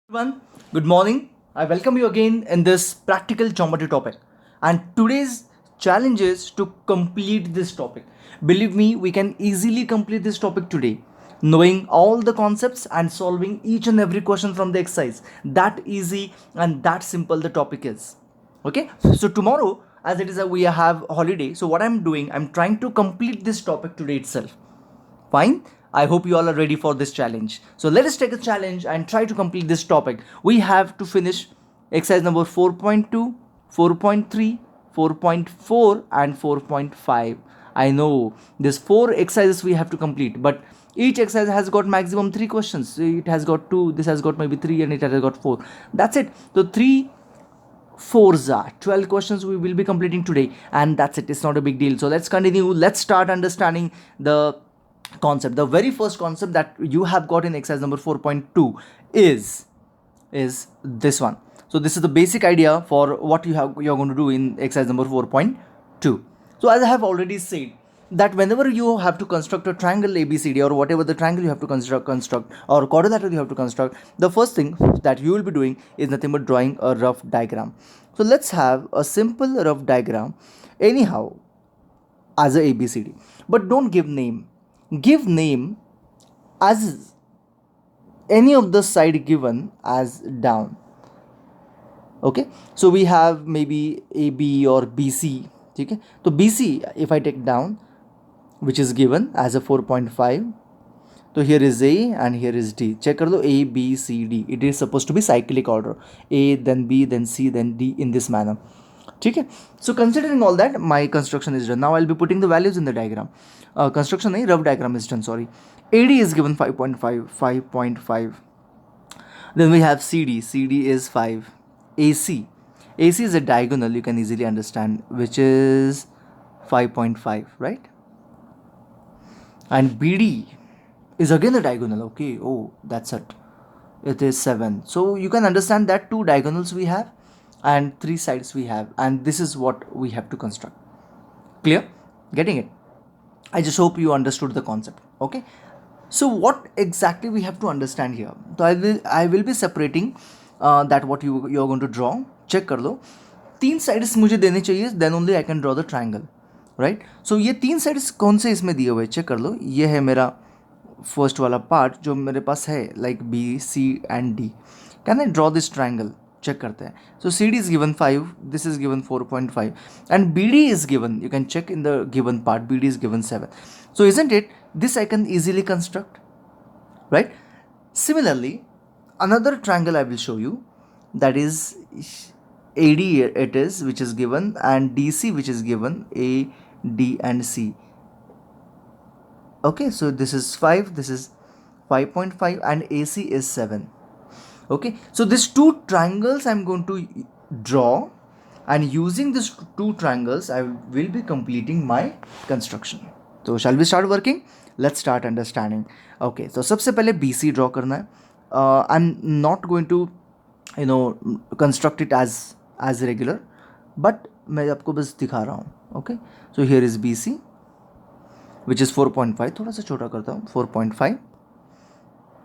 Everyone, good morning. I welcome you again in this practical geometry topic. And today's challenge is to complete this topic. Believe me, we can easily complete this topic today, knowing all the concepts and solving each and every question from the exercise. That easy and that simple the topic is. Okay, so tomorrow, as it is we have holiday, so what I'm doing, I'm trying to complete this topic today itself. Fine. I hope you all are ready for this challenge. So let us take a challenge and try to complete this topic. We have to finish exercise number 4.2, 4.3, 4.4 and 4.5. I know there's four exercises we have to complete, but each exercise has got maximum three questions. It has got two, this has got maybe three, and it has got four. That's it. So three fours are 12 questions we will be completing today, and that's it. It's not a big deal. So let's continue. Let's start understanding the concept. The very first concept that you have got in exercise number 4.2 is this one. So this is the basic idea for what you're going to do in exercise number 4.2. So as I have already said, that whenever you have to construct a triangle ABCD or whatever the triangle you have to construct or quadrilateral you have to construct, the first thing that you will be doing is nothing but drawing a rough diagram. So let's have a simple rough diagram anyhow as a ABCD, but don't give name. Give name as any of the side given as down. Okay, so we have maybe AB or BC. Okay, so BC if I take down, which is given as a 4.5, so here is A and here is D. Check kar lo, A, B, C, D. It is supposed to be cyclic order. A, then B, then C, then D in this manner. Okay. So considering all that, my construction is done. Now I'll be putting the values in the diagram. Construction nahi, rough diagram is done, sorry. AD is given 5.5, 5.5. Then we have CD. CD is 5. AC. AC is a diagonal, you can easily understand, which is 5.5, right? And BD is again a diagonal. Okay, oh, that's it. It is 7. So you can understand that two diagonals we have and three sides we have, and this is what we have to construct. Clear? Getting it? I just hope you understood the concept. Okay. So what exactly we have to understand here? So I will be separating that what you're going to draw. Check कर लो. तीन sides मुझे देने चाहिए, then only I can draw the triangle. Right so ये तीन sides कौन से इसमें दिए हुए चेक कर लो. ये है मेरा फर्स्ट वाला पार्ट जो मेरे पास है, like B C and D. Can I draw this triangle? Check करते हैं. So C D is given 5, this is given 4.5 and B D is given, you can check in the given part, B D is given 7. So isn't it this I can easily construct, right? Similarly, another triangle I will show you, that is AD it is, which is given, and DC which is given, A, D and C. Okay, so this is 5, this is 5.5 and AC is 7. Okay, so these two triangles I'm going to draw, and using these two triangles I will be completing my construction. So shall we start working? Let's start understanding. Okay, so सबसे पहले BC draw करना है. I'm not going to construct it as regular, but मैं आपको बस दिखा रहा हूँ. Okay, so here is BC which is 4.5. थोड़ा सा छोटा करता हूँ, 4.5.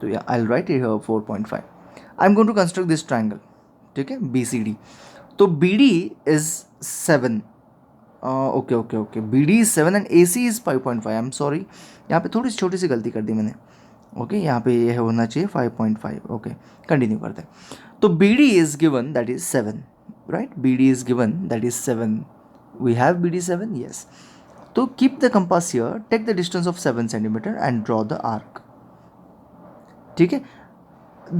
तो yeah, I'll write it here 4.5. I'm going to construct this triangle. ठीक है, BCD. तो BD is 7. Okay. BD is 7 and AC is 5.5. I'm sorry, यहाँ पे थोड़ी छोटी सी गलती कर दी मैंने. ओके, यहाँ पे ये होना चाहिए 5.5. ओके, कंटिन्यू करते हैं. तो BD is given, that is 7, right? BD is given, that is 7. We have BD 7, yes. So keep the compass here, take the distance of 7 centimeter and draw the arc. ठीक है.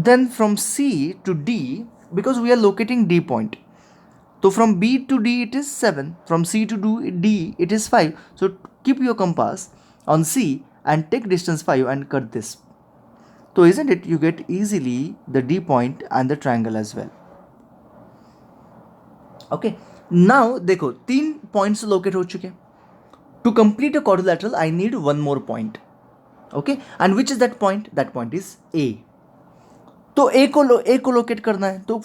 Then from C to D, because we are locating D point, so from B to D it is 7, from C to D it is 5. So keep your compass on C and take distance 5 and cut this. So isn't it, you get easily the D point and the triangle as well. Okay, now देखो तीन points locate हो चुके. To complete a quadrilateral I need one more point. Okay, and which is that point? That point is A. तो A को locate करना है. तो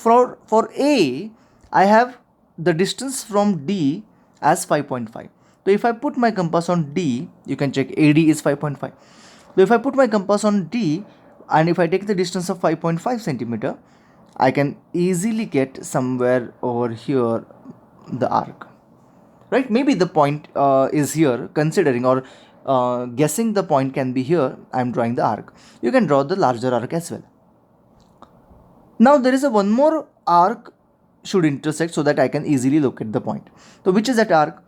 for A I have the distance from D as 5.5. So if I put my compass on D, you can check AD is 5.5. So if I put my compass on D and if I take the distance of 5.5 centimeter, I can easily get somewhere over here the arc, right? Maybe the point is here, considering or guessing the point can be here. I'm drawing the arc. You can draw the larger arc as well. Now there is a one more arc should intersect so that I can easily locate the point. So which is that arc?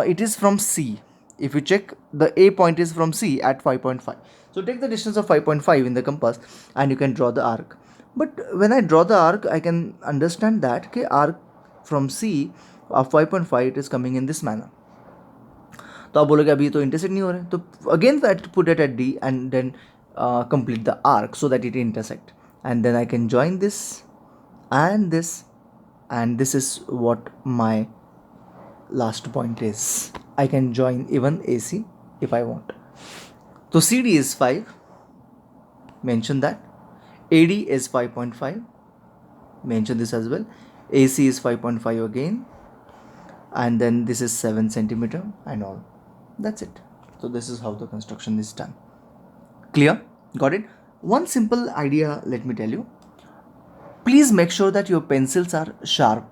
It is from C. If you check, the A point is from C at 5.5. So take the distance of 5.5 in the compass and you can draw the arc. But when I draw the arc, I can understand that okay, arc from C of 5.5 it is coming in this manner. तो आप बोलोगे अभी तो intersect नहीं हो रहे, तो again put it at the end then complete the arc so that it intersect, and then I can join this and this is what my last point is. I can join even AC if I want. So CD is 5, mention that. AD is 5.5, mention this as well. AC is 5.5 again, and then this is 7 centimeter and all. That's it. So this is how the construction is done. Clear? Got it? One simple idea, let me tell you. Please make sure that your pencils are sharp,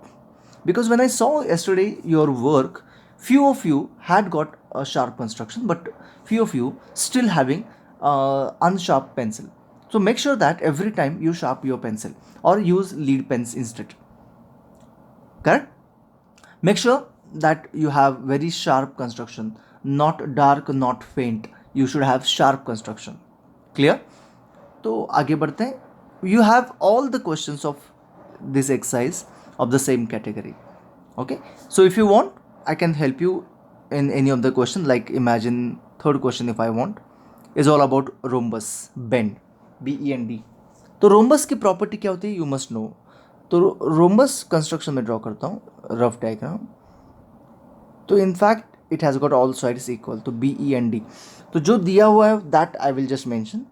because when I saw yesterday your work, few of you had got a sharp construction, but few of you still having unsharp pencil. So make sure that every time you sharp your pencil or use lead pens instead. Correct? Make sure that you have very sharp construction, not dark, not faint. You should have sharp construction. Clear? तो आगे बढ़ते हैं. You have all the questions of this exercise of the same category. Okay, so if you want, I can help you in any of the question. Like imagine third question, if I want, is all about rhombus bend, BEND. तो rhombus की property क्या होती है, you must know. तो rhombus construction में draw करता हूँ rough diagram. तो in fact it has got all sides equal, तो BEND. तो जो दिया हुआ है that I will just mention.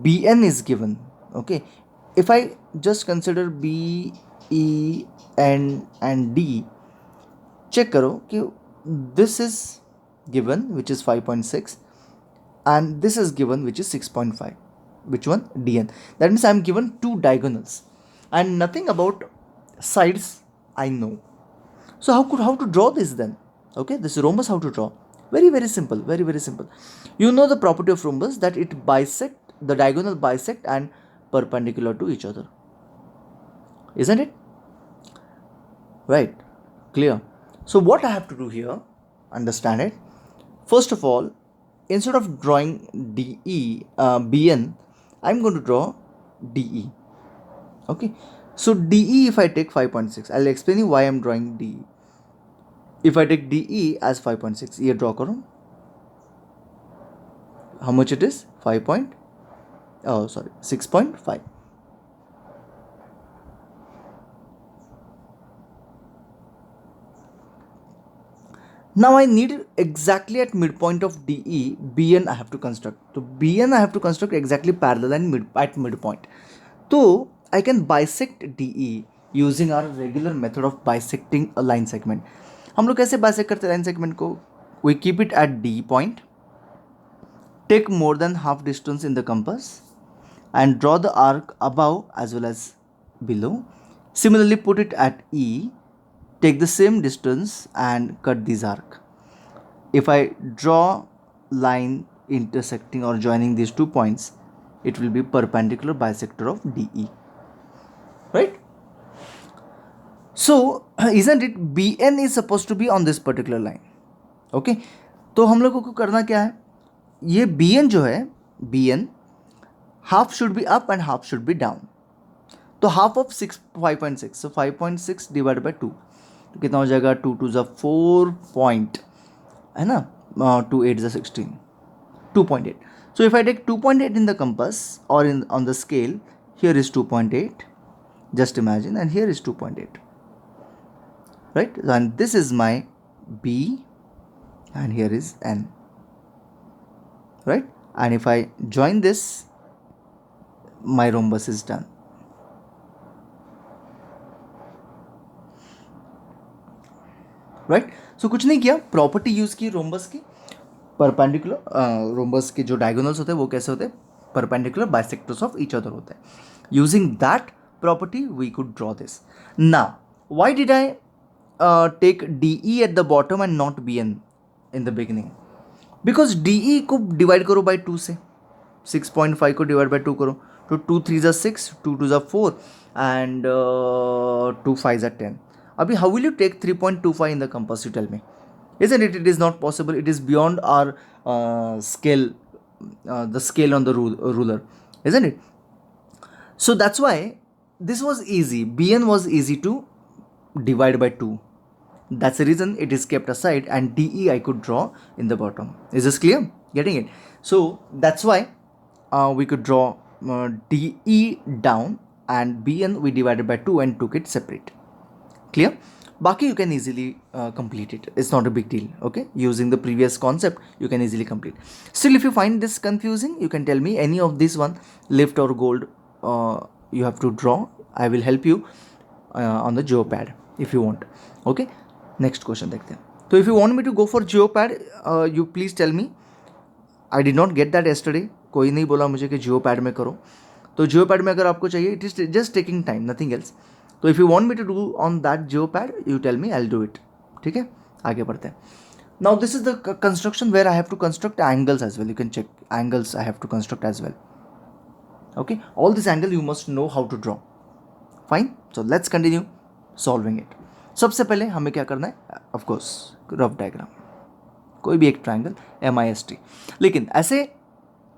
BN is given. Okay, if I just consider BEN and D, check करो कि this is given which is 5.6 and this is given which is 6.5. Which one? DN. That means I am given two diagonals and nothing about sides I know. So how to draw this then? Okay, this rhombus, how to draw? Very simple, very simple. You know the property of rhombus, that it bisect, the diagonal bisect and perpendicular to each other, isn't it? Right? Clear? So what I have to do here, understand it. First of all, instead of drawing BN, I'm going to draw DE. Okay, so DE, if I take 5.6, I'll explain you why I'm drawing DE. If I take DE as 5.6, ये draw करो. How much it is? 6.5. Now I need exactly at midpoint of DE, BN I have to construct. So BN I have to construct exactly parallel and at midpoint. So I can bisect DE using our regular method of bisecting a line segment. हम लोग कैसे bisect करते हैं line segment को? We keep it at D point, take more than half distance in the compass and draw the arc above as well as below. Similarly, put it at E, take the same distance and cut this arc. If I draw line intersecting or joining these 2 points, it will be perpendicular bisector of DE, right? So isn't it BN is supposed to be on this particular line? Okay, तो हम लोगों को करना क्या है, ये BN जो है, BN half should be up and half should be down. तो half of 5.6, so 5.6 divided by 2, तो कितना हो जाएगा, 2 2 4 point, है ना, 2 8 16, 2.8. So if I take 2.8 in the compass or on the scale, here is 2.8, just imagine, and here is 2.8, right? And this is my B and here is N, right? And if I join this, my rhombus is done. Right? So कुछ नहीं किया, property use की rhombus की, perpendicular, rhombus के जो diagonals होते हैं वो कैसे होते हैं, perpendicular bisectors of each other होते हैं. Using that property, we could draw this. Now, why did I take DE at the bottom and not BN in the beginning? Because DE को डिवाइड करो बाई 2 से, 6.5 को divide by 2 करो तो 2 3 ज़ा 6, 2 2 ज़ा 4 and 2 5 ज़ा 10. अभी how will you take 3.25 in the compass, you tell me? Isn't it? It is not possible. It is beyond our scale, the scale on the ruler, isn't it? So that's why this was easy. BN was easy to divide by 2. That's the reason it is kept aside, and DE I could draw in the bottom. Is this clear? Getting it? So that's why we could draw DE down, and BN we divided by 2 and took it separate. Clear? Baki you can easily complete it. It's not a big deal. Okay, using the previous concept you can easily complete. Still, if you find this confusing, you can tell me any of this one, lift or gold, you have to draw. I will help you on the geopad if you want. Okay, next question देखते हैं. So if you want me to go for geopad, you please tell me. I did not get that yesterday. कोई नहीं बोला मुझे कि geopad में करो. तो geopad में अगर आपको चाहिए, it is just taking time, nothing else. तो if you want me to do on that geopad, you tell me, I'll do it. ठीक है, आगे बढ़ते हैं. Now this is the construction where I have to construct angles as well. You can check angles I have to construct as well. Okay, all this angle you must know how to draw. Fine. So let's continue solving it. सबसे पहले हमें क्या करना है? Of course, rough diagram. कोई भी एक triangle MIST. लेकिन ऐसे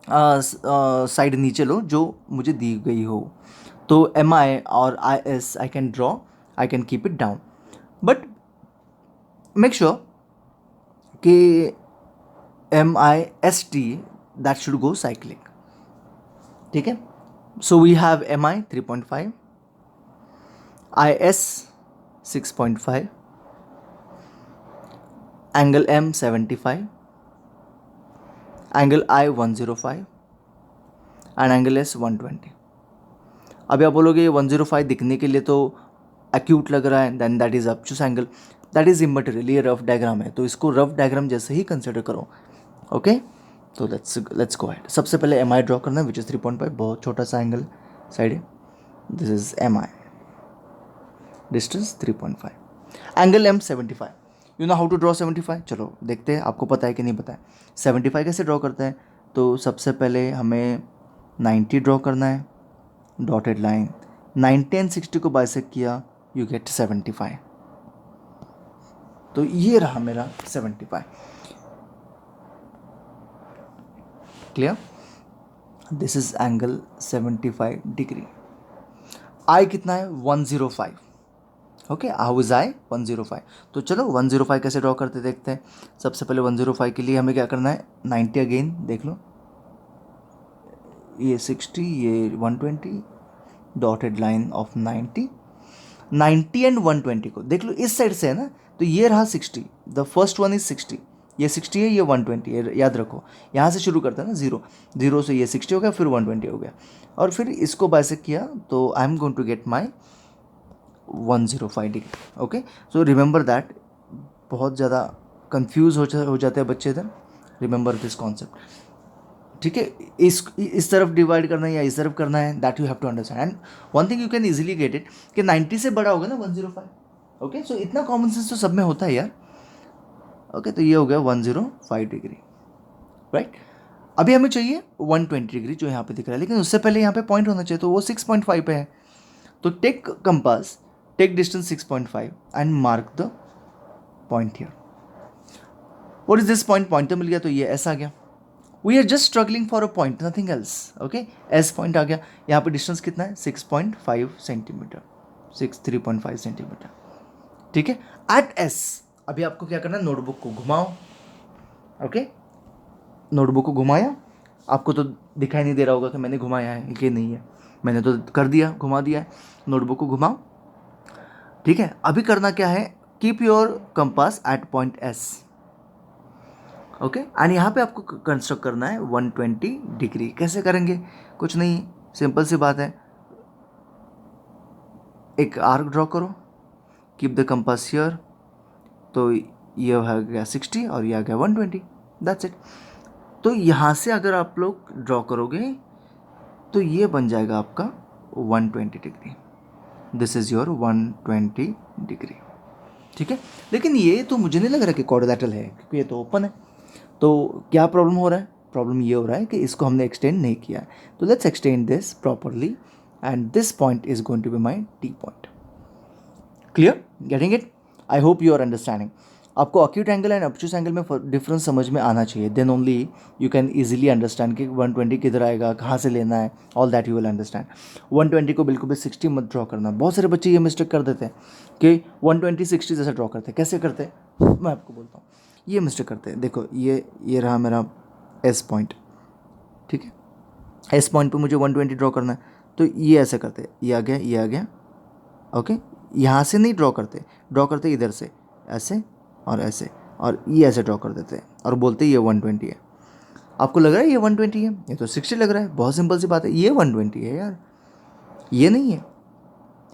साइड नीचे लो जो मुझे दी गई हो. तो MI और IS I can draw, I can keep it down, but make sure कि MIST that should go cyclic. ठीक है. So we have MI 3.5, IS 6.5, angle M 75, angle I 105 and angle S 120. अभी आप बोलोगे 105 दिखने के लिए तो एक्यूट लग रहा है, then that is obtuse angle, that is immaterial. ये रफ डायग्राम है तो इसको रफ डायग्राम जैसे ही कंसिडर करो. ओके, तो लेट्स गो अहेड. सबसे पहले MI ड्रॉ करना है विच इज़ 3.5. बहुत छोटा सा एंगल साइड है. This is MI, distance 3.5, angle M 75. You know how to draw 75? चलो देखते हैं आपको पता है कि नहीं पता है. 75 कैसे ड्रॉ करते हैं? तो सबसे पहले हमें 90 ड्रॉ करना है, डॉटेड लाइन. 90 एंड 60 को बाइसेक्ट किया, यू गेट 75. तो ये रहा मेरा 75. Clear? This is angle 75 degree. I कितना है? 105. Okay, how is I? 105. तो चलो 105 कैसे ड्रॉ करते देखते हैं. सबसे पहले 105 के लिए हमें क्या करना है? 90 अगेन देख लो, ये 60, ये 120, डॉटेड लाइन ऑफ 90 एंड 120 को देख लो इस साइड से है ना. तो ये रहा 60, द फर्स्ट वन इज 60, ये 60 है, ये 120. याद रखो यहाँ से शुरू करते हैं ना, जीरो से ये 60 हो गया, फिर 120 हो गया, और फिर इसको बाइसेक्ट किया तो I am going to get my 105 degree. Okay, so remember that. बहुत ज़्यादा कंफ्यूज हो जाते हैं बच्चे इधर. Remember this concept. ठीक है, इस तरफ डिवाइड करना है या इस तरफ करना है, that you have to understand. And one thing you can easily get it कि 90 से बड़ा होगा ना 105. ओके, सो इतना कॉमन सेंस तो सब में होता है यार. ओके, तो ये हो गया 105 डिग्री. राइट, अभी हमें चाहिए 120 डिग्री जो यहाँ पे दिख रहा है, लेकिन उससे पहले यहाँ पे पॉइंट होना चाहिए, तो वो 6.5 पे है. तो take compass, take distance 6.5 and mark the point here. What is this point? Point तो मिल गया, तो ये ऐसा आ गया. We are just struggling for a point, nothing else. Okay, S point आ गया. यहाँ पे डिस्टेंस कितना है? 6.5 सेंटीमीटर, 3.5 सेंटीमीटर. ठीक है, एट एस. अभी आपको क्या करना है? नोटबुक को घुमाओ. ओके, नोटबुक को घुमाया. आपको तो दिखाई नहीं दे रहा होगा कि मैंने घुमाया है कि नहीं है. मैंने तो कर दिया, घुमा दिया है. नोटबुक को घुमाओ. ठीक है, अभी करना क्या है? Keep your compass at point S. Okay, and यहाँ पे आपको कंस्ट्रक्ट करना है 120 डिग्री. कैसे करेंगे? कुछ नहीं, सिंपल सी बात है. एक आर्क ड्रॉ करो, कीप द कंपास हियर. तो ये हो गया 60 और ये आ गया 120. That's it. तो यहाँ से अगर आप लोग ड्रॉ करोगे तो ये बन जाएगा आपका 120 degree. This is your 120 degree, ठीक है। लेकिन ये तो मुझे नहीं लग रहा कि क्वाड्रिलेटरल है, क्योंकि ये तो ओपन है। तो क्या प्रॉब्लम हो रहा है? प्रॉब्लम ये हो रहा है कि इसको हमने एक्सटेंड नहीं किया है। तो let's extend this properly and this point is going to be my T point. Clear? Getting it? I hope you are understanding. आपको acute angle and obtuse angle में डिफरेंस समझ में आना चाहिए, then only you can easily understand कि 120 किधर आएगा, कहाँ से लेना है, all that you will understand. 120 को बिल्कुल भी 60 मत ड्रॉ करना। बहुत सारे बच्चे ये मिस्टेक कर देते हैं कि 120 60 जैसे ड्रॉ करते हैं। कैसे करते हैं मैं आपको बोलता हूँ। ये मिस्टेक करते हैं। देखो ये रहा मेरा एस पॉइंट, ठीक है। एस पॉइंट पे मुझे 120 ड्रॉ करना है, तो ये ऐसे करते हैं, ये आ गया, ये आ गया, ओके। यहाँ से नहीं ड्रॉ करते इधर से ऐसे और ऐसे, और ये ऐसे ड्रॉ कर देते हैं और बोलते हैं ये 120 है। आपको लग रहा है ये 120 है, ये तो 60 लग रहा है। बहुत सिंपल सी बात है, ये 120 है यार, ये नहीं है।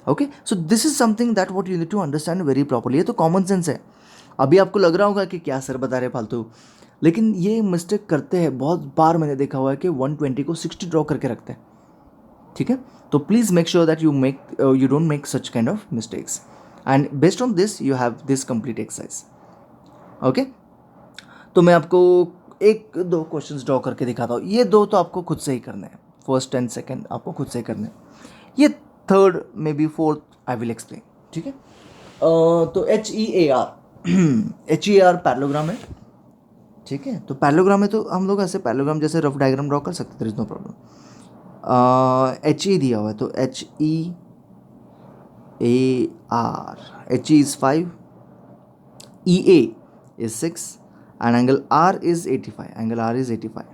Okay, so this is something that what you need to understand very properly. ये तो कॉमन सेंस है। अभी आपको लग रहा होगा कि क्या सर बता रहे फालतू, लेकिन ये मिस्टेक करते हैं बहुत बार। मैंने देखा हुआ है कि 120 को 60 ड्रॉ करके रखते हैं, ठीक है। तो please make sure that you don't make such kind of mistakes, and based on this you have this complete exercise, okay. तो मैं आपको एक दो क्वेश्चंस ड्रॉ करके दिखाता हूँ। ये दो तो आपको खुद से ही करने हैं, फर्स्ट एंड सेकंड आपको खुद से ही करने हैं। ये third may be fourth I will explain, ठीक है। तो HEAR पैरेललोग्राम है, ठीक है। तो पैरेललोग्राम है तो हम लोग ऐसे पैरेललोग्राम जैसे रफ डायग्राम ड्रॉ कर सकते, there is no problem. HE दिया हुआ है तो HEAR, HE is 5, EA is 6 and angle R is 85, angle R is 85,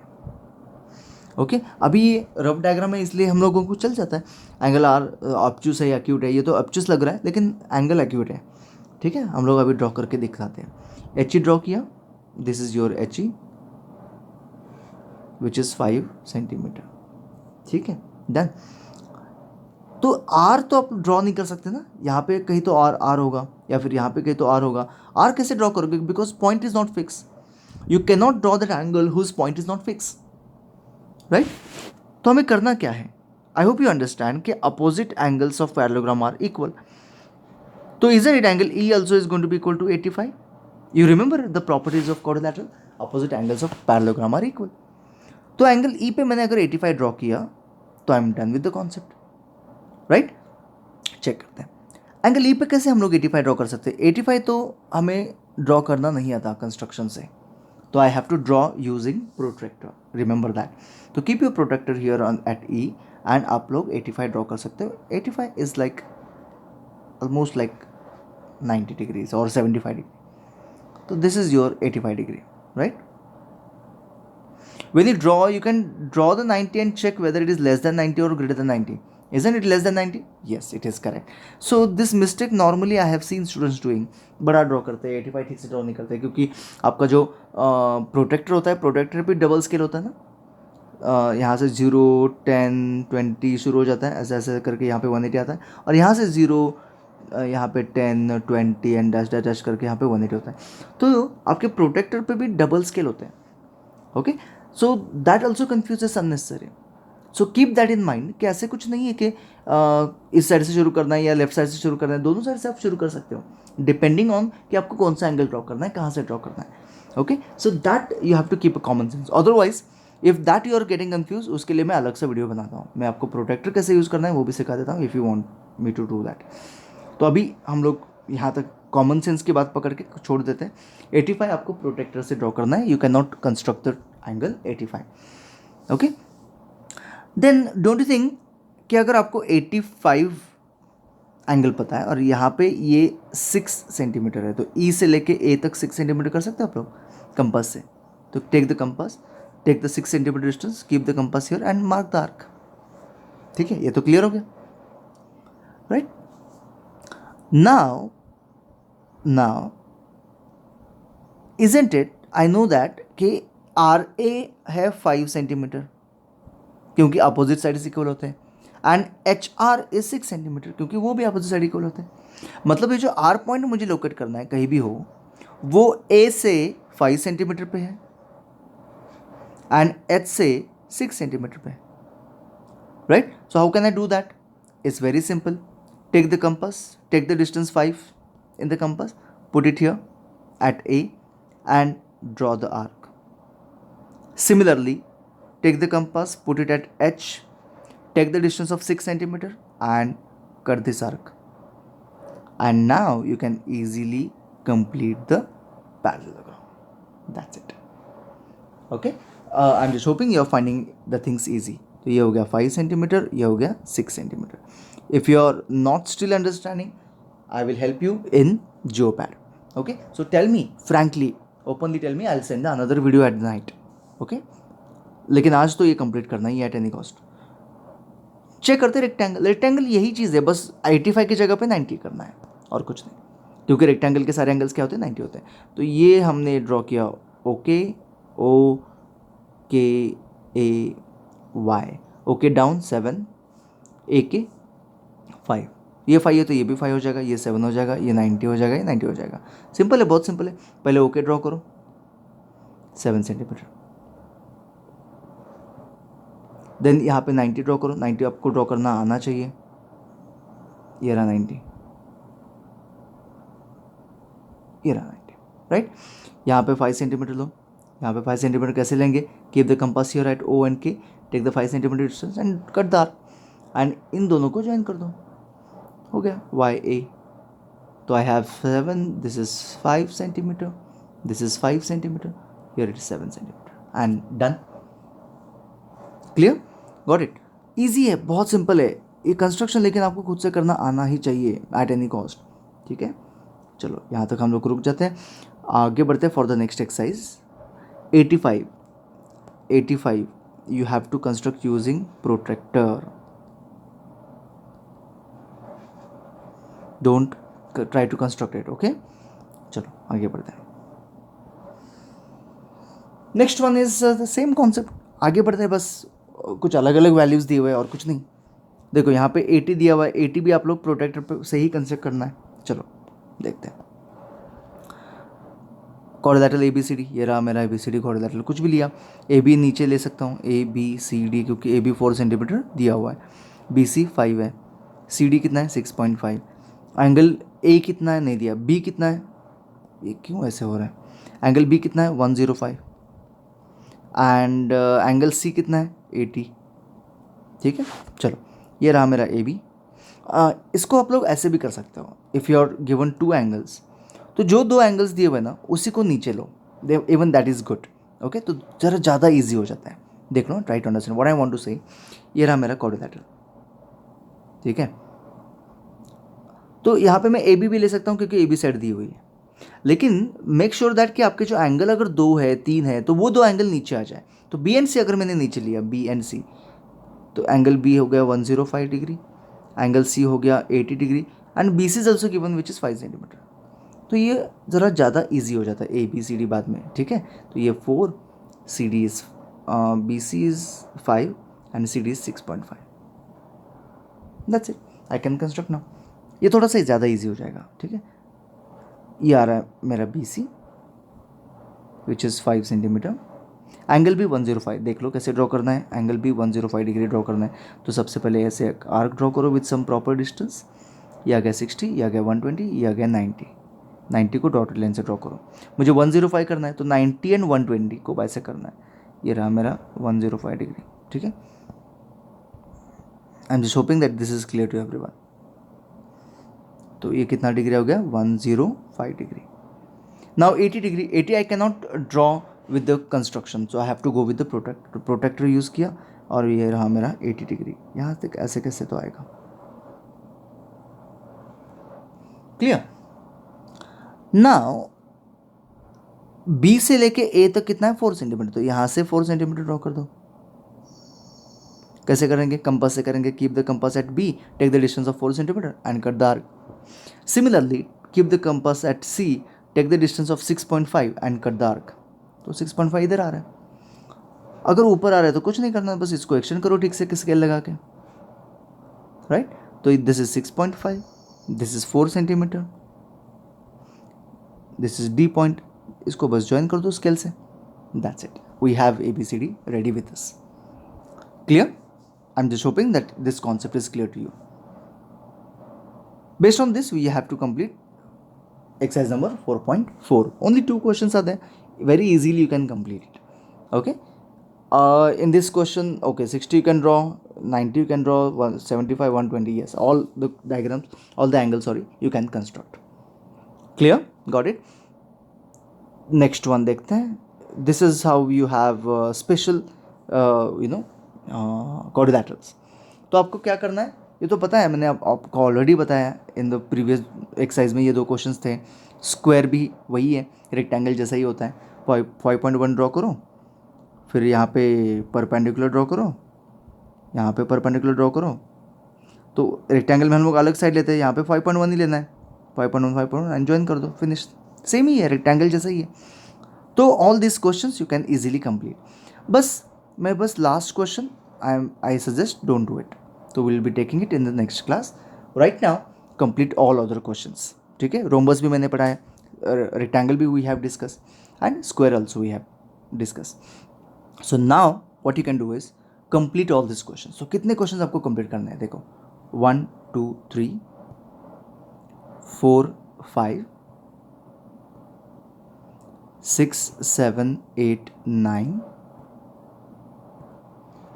okay. अभी ये रफ डायग्राम है इसलिए हम लोगों को चल जाता है। एंगल आर ऑब्ट्यूस है या एक्यूट है, ये तो ऑब्ट्यूस लग रहा है लेकिन एंगल एक्यूट है, ठीक है। हम लोग अभी ड्रॉ करके दिखाते हैं। HE ड्रॉ किया, this is your HE which is 5 centimetre, ठीक है, डन। तो आर तो आप ड्रॉ नहीं कर सकते ना, यहाँ पे कहीं तो आर होगा या फिर यहाँ पे कहीं तो आर होगा। आर कैसे ड्रॉ करोगे? Because point is not fix, you can not draw that angle whose point is not fix, right. तो हमें करना क्या है? आई होप यू अंडरस्टैंड कि opposite angles of parallelogram are equal. तो isn't it angle E also is going to be equal to 85? You remember the properties of quadrilateral? Opposite angles of parallelogram are equal. तो angle E पे मैंने अगर 85 draw किया तो I am done with the concept, right. Check करते हैं angle E पे कैसे हम लोग 85 ड्रॉ कर सकते हैं। 85 तो हमें ड्रॉ करना नहीं आता कंस्ट्रक्शन से, तो I have to draw using protractor, remember that. तो keep your protractor here on at E and आप लोग 85 ड्रॉ कर सकते हो। 85 is like almost like 90 degrees or 75 degree. So this is your 85 degree, right? When you draw, you can draw the 90 and check whether it is less than 90 or greater than 90. Isn't it less than 90? Yes, it is correct. So this mistake normally I have seen students doing. बड़ा draw करते हैं, 85 ठीक से draw नहीं करते, क्योंकि आपका जो प्रोटेक्टर होता है, प्रोटेक्टर पे डबल स्केल होता है ना। यहाँ से 0, 10, 20 शुरू हो जाता है, ऐसे ऐसे करके यहाँ पे 180 आता है, और यहाँ से 0, यहाँ पे 10, 20 एंड डैश डैश डैश करके यहाँ पे 180 होता है। तो आपके प्रोटेक्टर पे भी डबल स्केल होते हैं, okay. So that also confuses unnecessary. So keep that in mind कि ऐसे कुछ नहीं है कि इस साइड से शुरू करना है या लेफ्ट साइड से शुरू करना है, दोनों साइड से आप शुरू कर सकते हो, डिपेंडिंग ऑन कि आपको कौन सा एंगल ड्रॉ करना है, कहाँ से ड्रॉ करना है, okay. So that you have to keep a common sense. Otherwise if that you are getting confuse, उसके लिए मैं अलग से वीडियो बनाता हूँ, मैं आपको प्रोटेक्टर कैसे यूज़ करना है वो भी सिखा देता हूँ, if you want me to do that. तो अभी हम लोग यहाँ तक कॉमन सेंस की बात पकड़ के छोड़ देते हैं। 85 आपको प्रोटेक्टर से ड्रॉ करना है, you can not construct the angle 85, okay. Then don't you think कि अगर आपको 85 एंगल पता है और यहाँ पे ये 6 सेंटीमीटर है, तो E से लेके A तक 6 सेंटीमीटर कर सकते हो आप लोग कंपास से। तो take the compass, take the 6 centimetre distance, keep the compass here and mark the arc, ठीक है। ये तो क्लियर हो गया, right. Now, isn't it? I know that कि RA है 5 सेंटीमीटर क्योंकि अपोजिट साइड इज इक्वल होते हैं, एंड HR इज 6 सेंटीमीटर क्योंकि वो भी अपोजिट साइड इक्वल होते हैं। मतलब ये जो R पॉइंट मुझे लोकेट करना है कहीं भी हो, वो A से 5 सेंटीमीटर पे है एंड H से 6 सेंटीमीटर पे है, right. So how can I do that? It's very simple. take the compass, take the distance 5 in the compass, put it here at A and draw the arc. Similarly, take the compass, put it at H, take the distance of 6 centimeter and cut this arc. And now you can easily complete the parallelogram. That's it. Okay. I'm just hoping you're finding the things easy. तो ये हो गया 5 centimeter, ये हो गया 6 centimeter. If you're not still understanding, I will help you in Geopad. Okay. So tell me frankly, openly tell me. I'll send another video at night. Okay. लेकिन आज तो ये कंप्लीट करना ही है एट एनी कॉस्ट. चेक करते rectangle. Rectangle यही चीज़ है, बस 85 की जगह पे 90 करना है और कुछ नहीं, क्योंकि रेक्टेंगल के सारे एंगल्स क्या होते हैं 90 होते हैं. तो ये हमने ड्रॉ किया ओके, ओ के ए वाई, ओके डाउन 7, ए के 5, ये 5 है तो ये भी 5 हो जाएगा, ये 7 हो जाएगा, ये 90 हो जाएगा, ये 90 हो जाएगा. सिंपल है, बहुत सिंपल है. पहले ओके ड्रॉ करो 7 सेंटीमीटर, देन यहाँ पे 90 ड्रॉ करो. 90 आपको ड्रॉ करना आना चाहिए. ये रहा 90, ये रहा 90, राइट. यहाँ पे 5 सेंटीमीटर लो. यहाँ पे 5 सेंटीमीटर कैसे लेंगे? Keep the compass here at O and K, take the 5 centimetre distance and cut the arc, and इन दोनों को ज्वाइन कर दो. हो गया वाई ए. तो I have 7, this is 5 centimetre, this is 5 centimetre, here it is 7 centimetre and done. Clear? Got it? Easy है, बहुत सिंपल है ये कंस्ट्रक्शन, लेकिन आपको खुद से करना आना ही चाहिए एट एनी कॉस्ट. ठीक है, चलो यहाँ तक हम लोग रुक जाते हैं. आगे बढ़ते हैं for the next exercise. 85 you have to construct using protractor. Don't try to construct it. Okay, चलो आगे बढ़ते हैं. Next one is the same concept. आगे बढ़ते हैं, बस कुछ अलग अलग वैल्यूज दिए हुए हैं और कुछ नहीं. देखो यहाँ पे 80 दिया हुआ है, 80 भी आप लोग प्रोटेक्टर पे से ही कंस्ट्रक्ट करना है. चलो देखते हैं. Quadrilateral A B C D, ये रहा मेरा A B C D quadrilateral. कुछ भी लिया, ए बी नीचे ले सकता हूँ, ए बी सी डी, क्योंकि ए बी 4 सेंटीमीटर दिया हुआ है, बी सी 5 है, सी डी कितना है 6.5. एंगल ए कितना है नहीं दिया, बी कितना है, ये क्यों ऐसे हो रहा है, एंगल बी कितना है 105 एंड एंगल सी कितना है 80. ठीक है, चलो ये रहा मेरा ए बी. इसको आप लोग ऐसे भी कर सकते हो. If you are given 2 angles, तो जो 2 एंगल्स दिए हुए ना उसी को नीचे लो, even that is good. Okay, तो ज़रा ज़्यादा ईजी हो जाता है. देख लो, try to understand what I want to say. ये रहा मेरा क्वाड्रिलेटरल. ठीक है, तो यहाँ पे मैं ए बी भी ले सकता हूँ क्योंकि ए बी साइड दी हुई है, लेकिन मेक श्योर दैट कि आपके जो एंगल अगर 2 है 3 है तो वो 2 एंगल नीचे आ जाए. तो बी एंड सी अगर मैंने नीचे लिया, बी एंड सी, तो एंगल बी हो गया 105 डिग्री, एंगल सी हो गया 80 degree and B C is also given which is 5 centimetre. तो ये ज़रा ज़्यादा ईजी हो जाता है ए बी सी डी बाद में. ठीक है, तो ये 4, C D is, B C is 5 and C D is 6.5. That's it, I can construct now. ये थोड़ा सा ज़्यादा ईजी हो जाएगा. ठीक है, ये आ रहा है मेरा B C which is 5 centimetre, angle भी 105. देख लो कैसे ड्रॉ करना है, एंगल भी 105 डिग्री ड्रॉ करना है. तो सबसे पहले ऐसे आर्क ड्रॉ करो विथ सम प्रॉपर डिस्टेंस. ये आ गया 60, ये आ गया 120, ये आ गया 90 को डॉटेड लाइन से ड्रॉ करो. मुझे 105 करना है तो 90 एंड 120 को बाइसेक्ट करना है. ये रहा मेरा 105 डिग्री. ठीक है, I am just hoping that this is clear to everyone. तो ये कितना डिग्री हो गया 105 degree. Now 80 degree, 80 I can not draw with the construction, so I have to go with the protractor use किया और ये रहा मेरा 80 डिग्री. यहाँ तक ऐसे कैसे तो आएगा. क्लियर? नाउ बी से लेके ए तक कितना है 4 सेंटीमीटर, तो यहाँ से 4 सेंटीमीटर ड्रॉ कर दो. कैसे करेंगे? कंपास से करेंगे. Keep the compass at B, take the distance of 4 centimetre and cut the arc. Similarly keep the compass at C, take the distance of 6.5 and cut the arc. तो 6.5 इधर आ रहा है. अगर ऊपर आ रहा है तो कुछ नहीं करना, बस इसको एक्सटेंड करो ठीक से स्केल लगा के. राइट, तो this is 6.5, this is 4 centimetre, this is D point. इसको बस ज्वाइन कर दो स्केल से. That's it, we have A B C D ready with us. Clear? I am just hoping that this concept is clear to you. Based on this, we have to complete exercise number 4.4. Only 2 questions are there. Very easily you can complete it. Okay. In this question, okay, 60 you can draw, 90 you can draw, 175, 120, yes, all the diagrams, all the angles, sorry, you can construct. Clear? Got it? Next one देखते हैं. This is how you have special quadrilaterals. तो आपको क्या करना है, ये तो पता है, मैंने आपको ऑलरेडी बताया इन द प्रीवियस एक्सरसाइज में. ये 2 क्वेश्चंस थे. स्क्वायर भी वही है, रेक्टेंगल जैसा ही होता है. 5.1 ड्रॉ करो, फिर यहाँ पे परपेंडिकुलर ड्रॉ करो, यहाँ पे परपेंडिकुलर ड्रॉ करो. तो रेक्टेंगल में हम लोग अलग साइड लेते हैं, यहाँ पे 5.1 ही लेना है. 5.1 एंड ज्वाइन कर दो, फिनिश. सेम ही है, रेक्टेंगल जैसा ही है. तो all this questions you can easily complete. बस last question I suggest don't do it. तो will be taking it in the next class. Right now complete all other questions. ठीक है, rhombus भी मैंने पढ़ाया, रेक्टेंगल भी we have discuss, and square also we have discuss. So now what you can do is complete all this question. सो कितने question आपको complete करने हैं? देखो, 1 2 3 4 5 6 7 8 9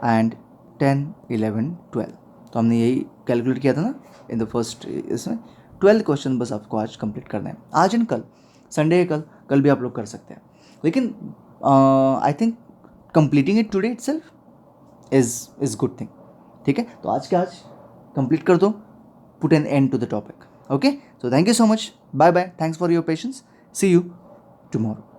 एंड 10 11 12. तो हमने यही कैलकुलेट किया था ना इन द फर्स्ट. इसमें 12 क्वेश्चन बस आपको आज कंप्लीट करना है. आज एंड कल, संडे है कल भी आप लोग कर सकते हैं. लेकिन I think completing it today itself is good thing. ठीक है, तो आज के आज कंप्लीट कर दो. Put an end to the topic. Okay, so thank you so much. Bye bye. Thanks for your patience. See you tomorrow.